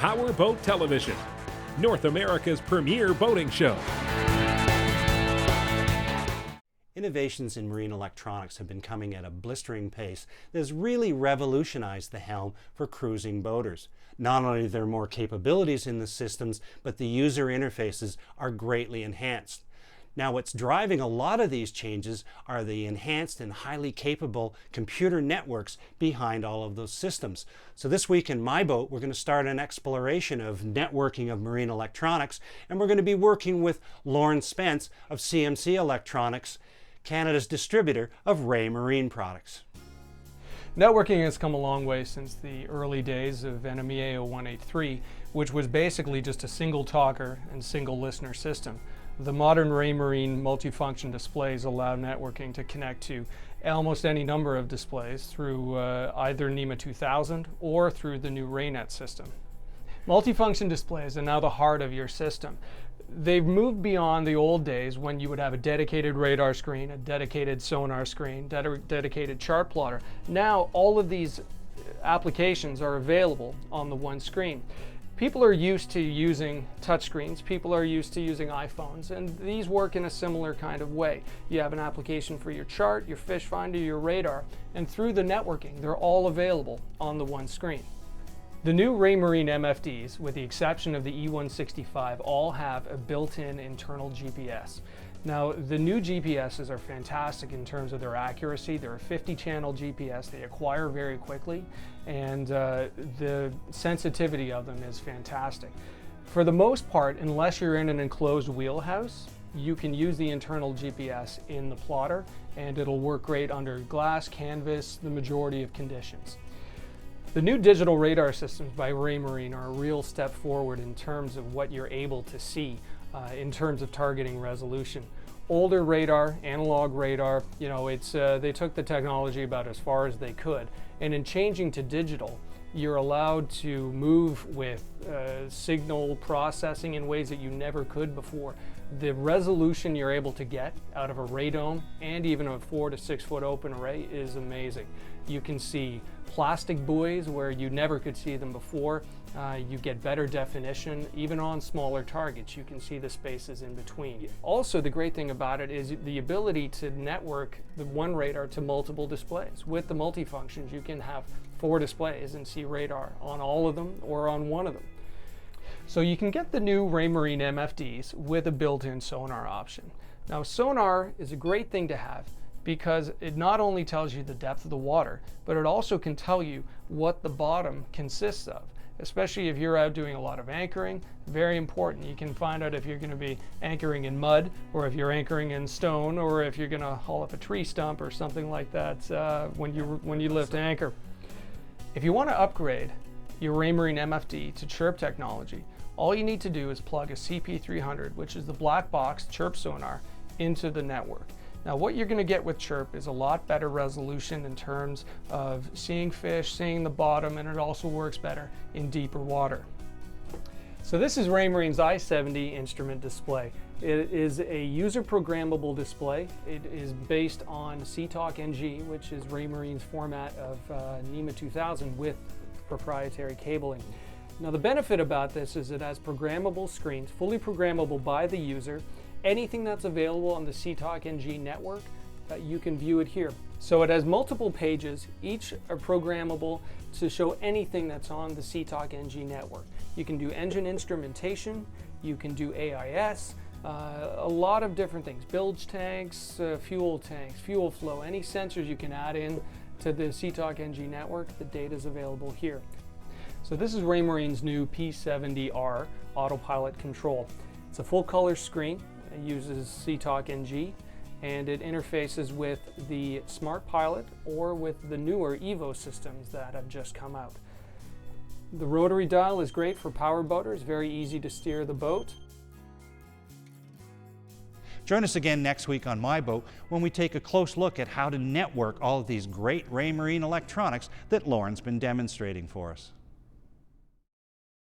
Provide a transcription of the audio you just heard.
PowerBoat Television, North America's premier boating show. Innovations in marine electronics have been coming at a blistering pace that has really revolutionized the helm for cruising boaters. Not only are there more capabilities in the systems, but the user interfaces are greatly enhanced. Now, what's driving a lot of these changes are the enhanced and highly capable computer networks behind all of those systems. So this week in My Boat, we're going to start an exploration of networking of marine electronics, and we're going to be working with Lauren Spence of CMC Electronics, Canada's distributor of Raymarine products. Networking has come a long way since the early days of NMEA 0183, which was basically just a single talker and single listener system. The modern Raymarine multifunction displays allow networking to connect to almost any number of displays through either NEMA 2000 or through the new Raynet system. Multifunction displays are now the heart of your system. They've moved beyond the old days when you would have a dedicated radar screen, a dedicated sonar screen, dedicated chart plotter. Now all of these applications are available on the one screen. People are used to using touchscreens, people are used to using iPhones, and these work in a similar kind of way. You have an application for your chart, your fish finder, your radar, and through the networking, they're all available on the one screen. The new Raymarine MFDs, with the exception of the E165, all have a built-in internal GPS. Now, the new GPSs are fantastic in terms of their accuracy. They're a 50-channel GPS. They acquire very quickly, and the sensitivity of them is fantastic. For the most part, unless you're in an enclosed wheelhouse, you can use the internal GPS in the plotter, and it'll work great under glass, canvas, the majority of conditions. The new digital radar systems by Raymarine are a real step forward in terms of what you're able to see in terms of targeting resolution. Older radar, analog radar, you know, they took the technology about as far as they could, and in changing to digital, you're allowed to move with signal processing in ways that you never could before. The resolution you're able to get out of a radome and even a 4 to 6 foot open array is amazing. You can see plastic buoys where you never could see them before. You get better definition. Even on smaller targets, you can see the spaces in between. Also, the great thing about it is the ability to network the one radar to multiple displays. With the multifunctions, you can have 4 displays and see radar on all of them or on one of them. So you can get the new Raymarine MFDs with a built-in sonar option. Now, sonar is a great thing to have because it not only tells you the depth of the water, but it also can tell you what the bottom consists of, especially if you're out doing a lot of anchoring. Very important. You can find out if you're going to be anchoring in mud, or if you're anchoring in stone, or if you're going to haul up a tree stump or something like that when you lift anchor. If you want to upgrade your Raymarine MFD to Chirp technology, all you need to do is plug a CP300, which is the black box Chirp sonar, into the network. Now, what you're going to get with Chirp is a lot better resolution in terms of seeing fish, seeing the bottom, and it also works better in deeper water. So this is Raymarine's i70 instrument display. It is a user programmable display. It is based on CTOC NG, which is Raymarine's format of NEMA 2000 with proprietary cabling. Now, the benefit about this is it has programmable screens, fully programmable by the user. Anything that's available on the CTOC NG network, you can view it here. So it has multiple pages, each are programmable to show anything that's on the CTOC NG network. You can do engine instrumentation, you can do AIS, a lot of different things, bilge tanks, fuel flow, any sensors you can add in to the CTOC NG network. The data is available here. So this is Raymarine's new P70R autopilot control. It's a full color screen. It uses CTOC NG, and it interfaces with the Smart Pilot or with the newer Evo systems that have just come out. The rotary dial is great for power boaters, very easy to steer the boat. Join us again next week on My Boat when we take a close look at how to network all of these great Raymarine electronics that Lauren's been demonstrating for us.